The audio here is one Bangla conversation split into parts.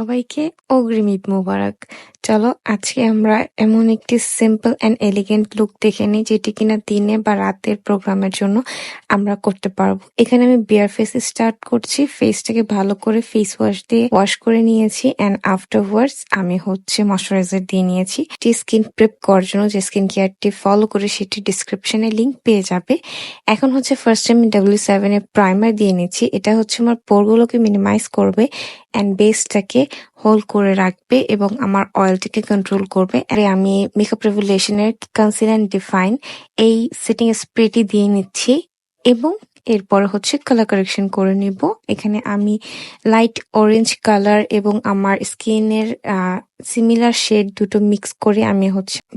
সবাইকে অগ্রিম ঈদ মোবারক। চলো আজকে আমরা এমন একটি সিম্পল অ্যান্ড এলিগেন্ট লুক দেখে নিই যেটি কিনা দিনে বা রাতের প্রোগ্রামের জন্য আমরা করতে পারবো। এখানে আমি বিয়ার ফেস স্টার্ট করছি। ফেসটাকে ভালো করে ফেস ওয়াশ দিয়ে ওয়াশ করে নিয়েছি অ্যান্ড আফটারওয়ার্ডস আমি ময়শ্চারাইজার দিয়ে নিয়েছি। এটি স্কিন প্রেপ করার জন্য যে স্কিন কেয়ারটি ফলো করে সেটি ডিসক্রিপশনে লিঙ্ক পেয়ে যাবে। এখন ফার্স্ট আমি W7 এর প্রাইমার দিয়ে নিচ্ছি। এটা আমার পোরগুলোকে মিনিমাইজ করবে অ্যান্ড বেসটাকে হোল্ড করে রাখবে এবং আমার অয়েলটাকে কন্ট্রোল করবে। আমি মেকআপ রেভুলেশনের কনসিলার এন্ড ডিফাইন এই সেটিং স্প্রেটি দিয়ে নিচ্ছি এবং এরপরে কালার কারেকশন করে নিব। এখানে আমি লাইট অরেঞ্জ কালার এবং আমার স্কিনের সিমিলার শেড দুটো মিক্স করে আমি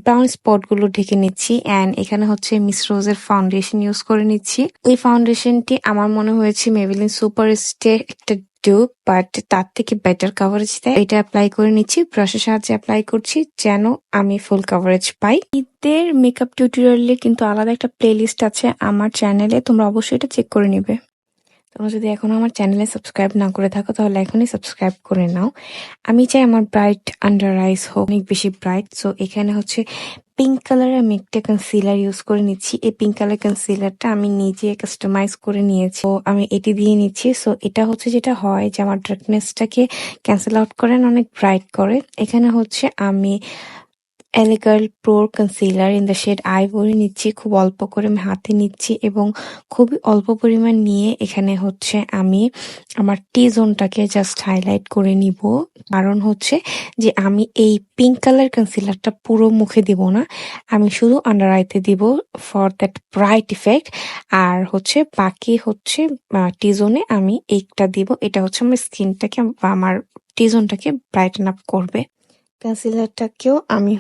ব্রাউন স্পট গুলো ঢেকে নিচ্ছি অ্যান্ড এখানে মিস রোজের ফাউন্ডেশন ইউজ করে নিচ্ছি। এই ফাউন্ডেশনটি আমার মনে হয়েছে মেবেলিন সুপার স্টে একটা ডিউপ বাট তার থেকে বেটার কাভারেজ দেয়। এটা অ্যাপ্লাই করে নিচ্ছি, ব্রাশের সাহায্যে অ্যাপ্লাই করছি যেন আমি ফুল কাভারেজ পাই। ঈদের মেকআপ টিউটোরিয়ালে কিন্তু আলাদা একটা প্লেলিস্ট আছে আমার চ্যানেলে, তোমরা অবশ্যই এটা চেক করে নিবে। তোমরা যদি এখনো আমার চ্যানেলে সাবস্ক্রাইব না করে থাকো তাহলে এখনই সাবস্ক্রাইব করে নাও। আমি চাই আমার ব্রাইট আন্ডার আইস হোক অনেক বেশি ব্রাইট। সো এখানে পিঙ্ক কালারের আমি একটা কনসিলার ইউজ করে নিচ্ছি। এই পিঙ্ক কালার কনসিলারটা আমি নিজে কাস্টমাইজ করে নিয়েছি। তো আমি এটি দিয়ে নিচ্ছি। সো এটা যেটা হয় যে আমার ডার্কনেসটাকে ক্যান্সেল আউট করে অনেক ব্রাইট করে। এখানে আমি এলিগার্ল প্রোর concealer in the shade ivory নিচ্ছি। খুব অল্প করে আমি হাতে নিচ্ছি এবং খুবই অল্প পরিমাণ নিয়ে এখানে আমি আমার টি জোনটাকে জাস্ট হাইলাইট করে নিব। কারণ যে আমি এই পিঙ্ক কালার কনসিলারটা পুরো মুখে দিব না, আমি শুধু আন্ডার আইতে দিব ফর দ্যাট ব্রাইট ইফেক্ট। আর বাকি টি জোনে আমি এইটা দিব। এটা আমার স্কিনটাকে বা আমার টি জোনটাকে ব্রাইটেন আপ করবে। কনসিলারটাকেও আমি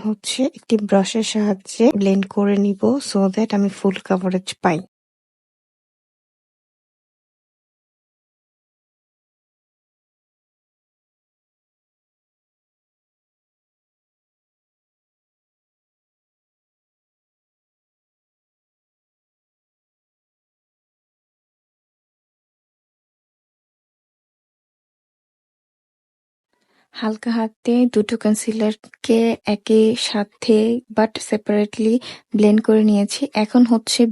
একটি ব্রাশের সাহায্যে ব্লেন্ড করে নিব সো দ্যাট আমি ফুল কাভারেজ পাই। হালকা হাতে দুটো কনসিলারকে একই সাথে বাট সেপারেটলি ব্লেন্ড করে নিয়েছি। এখন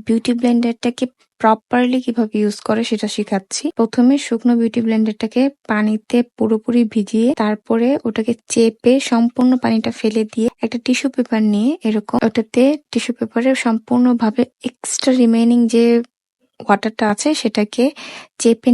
বিউটি ব্লেন্ডারটাকে প্রপারলি কিভাবে ইউজ করে সেটা শেখাচ্ছি। প্রথমে শুকনো বিউটি ব্লেন্ডারটাকে পানিতে পুরোপুরি ভিজিয়ে তারপরে ওটাকে চেপে সম্পূর্ণ পানিটা ফেলে দিয়ে একটা টিস্যু পেপার নিয়ে এরকম ওটাতে টিস্যু পেপারে সম্পূর্ণভাবে এক্সট্রা রিমেইনিং যে ওয়াটারটা আছে সেটাকে চেপে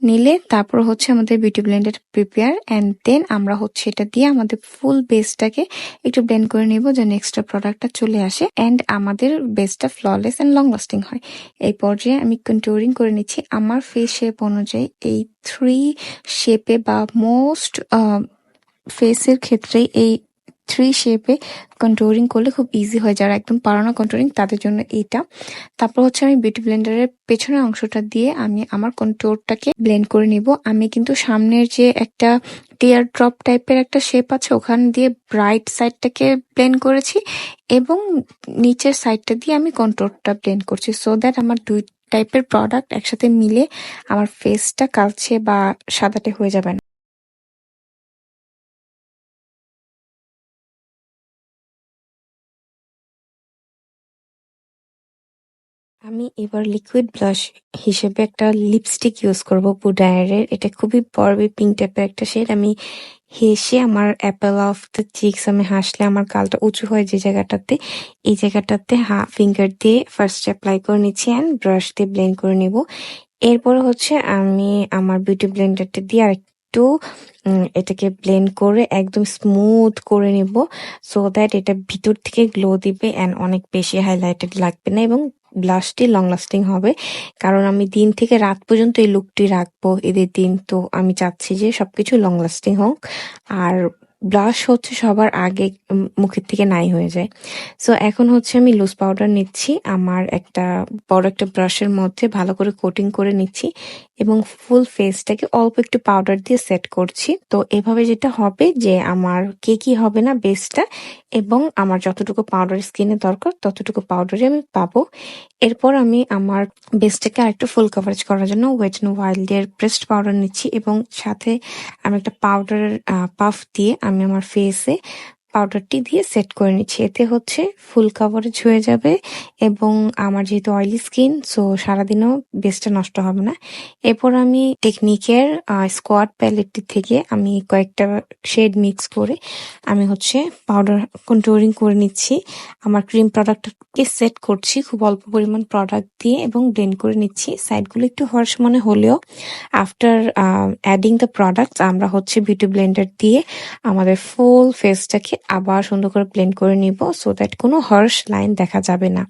নিলে তারপর আমাদের beauty blender prepare and then আমরা এটা দিয়ে আমাদের ফুল বেসটাকে একটু ব্লেন্ড করে নিব যেন এক্সট্রা প্রোডাক্টটা চলে আসে অ্যান্ড আমাদের বেসটা ফ্ললেস অ্যান্ড লং লাস্টিং হয়। এই পর্যায়ে আমি কন্টুরিং করে নিচ্ছি আমার ফেস শেপ অনুযায়ী। এই 3 শেপে বা মোস্ট ফেসের ক্ষেত্রে এই 3 শেপে কন্টুরিং করলে খুব ইজি হয়। যারা একদম পারো না কন্টুরিং তাদের জন্য এইটা। তারপর আমি বিউটি ব্লেন্ডারের পেছনের অংশটা দিয়ে আমি আমার কন্টুরটাকে ব্লেন্ড করে নিব। আমি কিন্তু সামনের যে একটা টিয়ার ড্রপ টাইপের একটা শেপ আছে ওখান দিয়ে ব্রাইট সাইডটাকে ব্লেন্ড করেছি এবং নিচের সাইডটা দিয়ে আমি কন্টুরটা ব্লেন্ড করছি সো দ্যাট আমার 2 টাইপের প্রোডাক্ট একসাথে মিলে আমার ফেসটা কালচে বা সাদাটে হয়ে যাবে না। আমি এবার লিকুইড ব্লাশ হিসেবে একটা লিপস্টিক ইউজ করব বুডায়ারের। এটা খুবই বরবি পিঙ্ক টাইপের একটা শেড। আমি হেসে আমার অ্যাপেল অফ দ্য চিকস আমি হাসলে আমার গালটা উঁচু হয় যে জায়গাটাতে, এই জায়গাটাতে ফিঙ্গার দিয়ে ফার্স্ট অ্যাপ্লাই করে নিচ্ছি অ্যান্ড ব্রাশ দিয়ে ব্লেন্ড করে নিব। এরপরে আমি আমার বিউটি ব্লেন্ডারটা দিয়ে আর একটু এটাকে ব্লেন্ড করে একদম স্মুথ করে নিব সো দ্যাট এটা ভিতর থেকে গ্লো দিবে অ্যান্ড অনেক বেশি হাইলাইটেড লাগবে না এবং ব্লাশটি লং লাস্টিং হবে। কারণ আমি দিন থেকে রাত পর্যন্ত এই লুকটি রাখবো ঈদের দিন, তো আমি চাচ্ছি যে সবকিছু লং লাস্টিং হোক। আর ব্লাশ হচ্ছে সবার আগে মুখের থেকে নাই হয়ে যায়। সো এখন হচ্ছে আমি লুজ পাউডার নিচ্ছি, আমার একটা বড় একটা ব্রাশের মধ্যে ভালো করে কোটিং করে নিচ্ছি এবং ফুল ফেসটাকে অল্প একটু পাউডার দিয়ে সেট করছি। তো এভাবে যেটা হবে যে আমার কেকই হবে না বেসটা, এবং আমার যতটুকু পাউডার স্কিনে দরকার ততটুকু পাউডারই আমি পাবো। এরপর আমি আমার বেসটাকে আরেকটু ফুল কভারেজ করার জন্য ওয়েট এন্ড ওয়াইল্ড এর প্রেসড পাউডার নিচ্ছি এবং সাথে আমি একটা পাউডারের পাফ দিয়ে আমি আমার ফেসে পাউডারটি দিয়ে সেট করে নিচ্ছি। এতে হচ্ছে ফুল কভারেজ হয়ে যাবে এবং আমার যেহেতু অয়েলি স্কিন, সো সারাদিনও বেসটা নষ্ট হবে না। এরপর আমি টেকনিকের স্কোয়াড প্যালেটটি থেকে আমি কয়েকটা শেড মিক্স করে আমি হচ্ছে পাউডার কন্ট্রোলিং করে নিচ্ছি। আমার ক্রিম প্রোডাক্টকে সেট করছি খুব অল্প পরিমাণ প্রোডাক্ট দিয়ে এবং ব্লেন্ড করে নিচ্ছি। সাইডগুলো একটু হার্শ মনে হলেও আফটার অ্যাডিং দ্য প্রোডাক্টস আমরা হচ্ছে বিউটি ব্লেন্ডার দিয়ে আমাদের ফুল ফেসটাকে আবার সুন্দর করে ব্লেন্ড করে নিব, সো দ্যাট কোনো হার্শ লাইন দেখা যাবে না।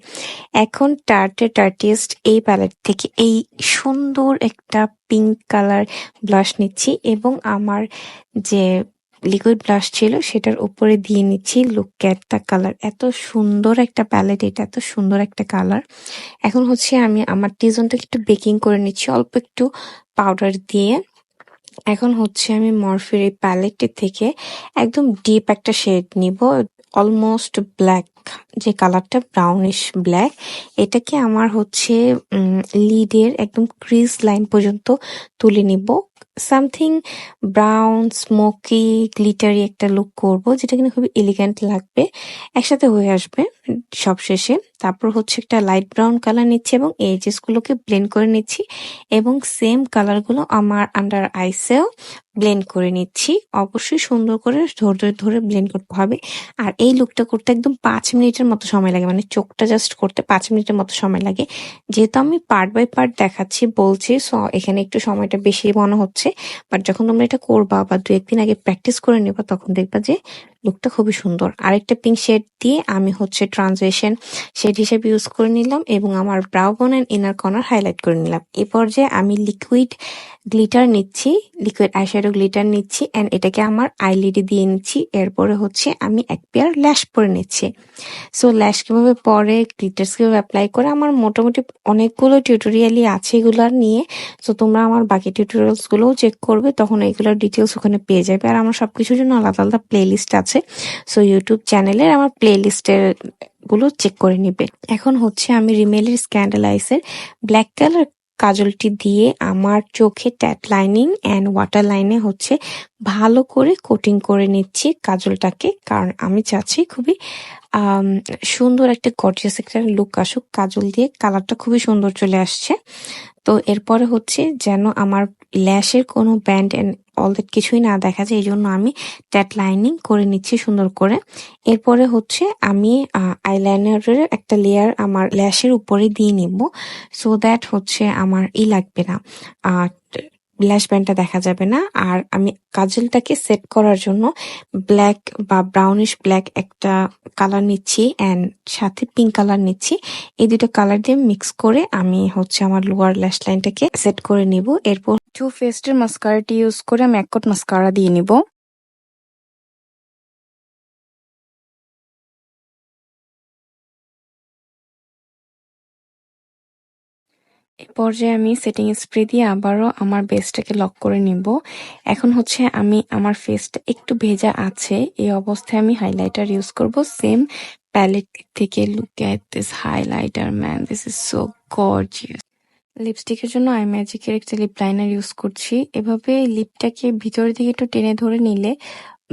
এখন টার্টিয়েস্ট এই প্যালেট থেকে এই সুন্দর একটা পিঙ্ক কালার ব্লাশ নিচ্ছি এবং আমার যে লিকুইড ব্লাশ ছিল সেটার উপরে দিয়ে নিচ্ছি। লুক এট দ্য কালার, এত সুন্দর একটা প্যালেট, এটা এত সুন্দর একটা কালার। এখন হচ্ছে আমি আমার টি-জোনটাকে একটু বেকিং করে নিচ্ছি অল্প একটু পাউডার দিয়ে। এখন হচ্ছে আমি মরফির এই প্যালেটটি থেকে একদম ডিপ একটা শেড নিব, অলমোস্ট ব্ল্যাক, যে কালারটা ব্রাউনিশ ব্ল্যাক। এটাকে আমার হচ্ছে লিডের একদম ক্রিজ লাইন পর্যন্ত তুলে নিব। সামথিং ব্রাউন স্মোকি গ্লিটারি একটা লুক করব, যেটা কিনা খুবই এলিগ্যান্ট লাগবে, একসাথে হয়ে আসবে সবশেষে। তারপর হচ্ছে একটা লাইট ব্রাউন কালার নিচ্ছি এবং এজেস গুলোকে ব্লেন্ড করে নিচ্ছি এবং সেম কালার গুলো আমার আন্ডার আইসেও ব্লেন্ড করে নিচ্ছি। অবশ্যই সুন্দর করে ধৈর্য ধরে ব্লেন্ড করতে হবে। আর এই লুকটা করতে একদম 5 মিনিটের মতো সময় লাগে, মানে চোখটা জাস্ট করতে 5 মিনিটের মতো সময় লাগে। যেহেতু আমি পার্ট বাই পার্ট দেখাচ্ছি বলছি, সো এখানে একটু সময়টা বেশি মনে হচ্ছে, বাট যখন তোমরা এটা করবা বা 2-1 দিন আগে প্র্যাকটিস করে নেবা তখন দেখবা যে লুকটা খুবই সুন্দর। আরেকটা পিঙ্ক শেড দিয়ে আমি হচ্ছে ট্রানজিশন শেড হিসেবে ইউজ করে নিলাম এবং আমার ব্রাউ বোন এন্ড ইনার কর্নার হাইলাইট করে নিলাম। এই পর্যায়ে আমি লিকুইড গ্লিটার নিচ্ছি, লিকুইড আইশ্যাডো গ্লিটার নিচ্ছি এন্ড এটাকে আমার আইলিডে দিয়ে নিচ্ছি। এরপরে হচ্ছে আমি এক পেয়ার ল্যাশ পরে নিচ্ছি। সো ল্যাশ কিভাবে পরে, গ্লিটার্স কিভাবে অ্যাপ্লাই করে, আমার মোটামুটি অনেকগুলো টিউটোরিয়ালই আছে এগুলার নিয়ে। সো তোমরা আমার বাকি টিউটোরিয়ালস গুলোও চেক করবে, তখন এইগুলোর ডিটেলস ওখানে পেয়ে যাবে। আর আমার সবকিছুর জন্য আলাদা আলাদা প্লে লিস্ট আছে, সো ইউটিউব চ্যানেলের আমার প্লে লিস্টের গুলো চেক করে নিবে। এখন হচ্ছে আমি রিমেলের স্ক্যান্ডালাইজের ব্ল্যাক কালার কাজলটি দিয়ে আমার চোখে ট্যাট লাইনিং এন্ড ওয়াটার লাইনে হচ্ছে ভালো করে কোটিং করে নিচ্ছি কাজলটাকে, কারণ আমি চাচ্ছি খুবই সুন্দর একটা গর্জিয়াস একটা লুক আসুক। কাজল দিয়ে কালারটা খুবই সুন্দর চলে আসছে। তো এরপরে হচ্ছে যেন আমার ল্যাশের কোনো ব্যান্ড এন্ড অল দ্যাট কিছুই না দেখা যায়, এই জন্য আমি ট্যাট লাইনিং করে নিচ্ছি সুন্দর করে। এরপরে হচ্ছে আমি আইলাইনারের একটা লেয়ার আমার ল্যাশের উপরে দিয়ে নিব, সো দ্যাট হচ্ছে আমার লাগবে না, ল্যাশ ব্যান্ডটা দেখা যাবে না। আর আমি কাজলটাকে সেট করার জন্য ব্ল্যাক বা ব্রাউনিশ ব্ল্যাক একটা কালার নিচ্ছি এন্ড সাথে পিঙ্ক কালার নিচ্ছি। এই দুটো কালার দিয়ে মিক্স করে আমি হচ্ছে আমার লোয়ার ল্যাশ লাইনটাকে সেট করে নিব। এরপর টু ফেস্টের মাস্কারাটি ইউজ করে আমি এক কোট মাস্কারা দিয়ে নিব। এই পর্যায়ে আমি সেটিং স্প্রে দিয়ে আবারও আমার বেসটাকে লক করে নিব। এখন হচ্ছে আমি আমার ফেসটা একটু ভেজা আছে, এই অবস্থায় আমি হাইলাইটার ইউজ করব সেম প্যালেট থেকে। Look at this highlighter man, this is so gorgeous. লিপস্টিকের জন্য আই ম্যাজিকের একটা লিপ লাইনার ইউজ করছি। এভাবে লিপটাকে ভিতরের দিকে একটু টেনে ধরে নিলে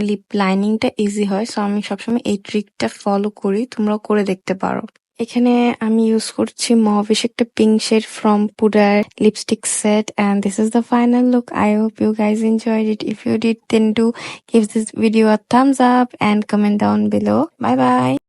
লিপ লাইনিংটা ইজি হয়, সো আমি সবসময় এই ট্রিকটা ফলো করি, তোমরাও করে দেখতে পারো। এখানে আমি ইউজ করছি মভিশ একটা পিঙ্ক শেড ফ্রম পুডার lipstick set and this is the final look. I hope you guys enjoyed it. If you did, then do give this video a thumbs up and comment down below. Bye bye.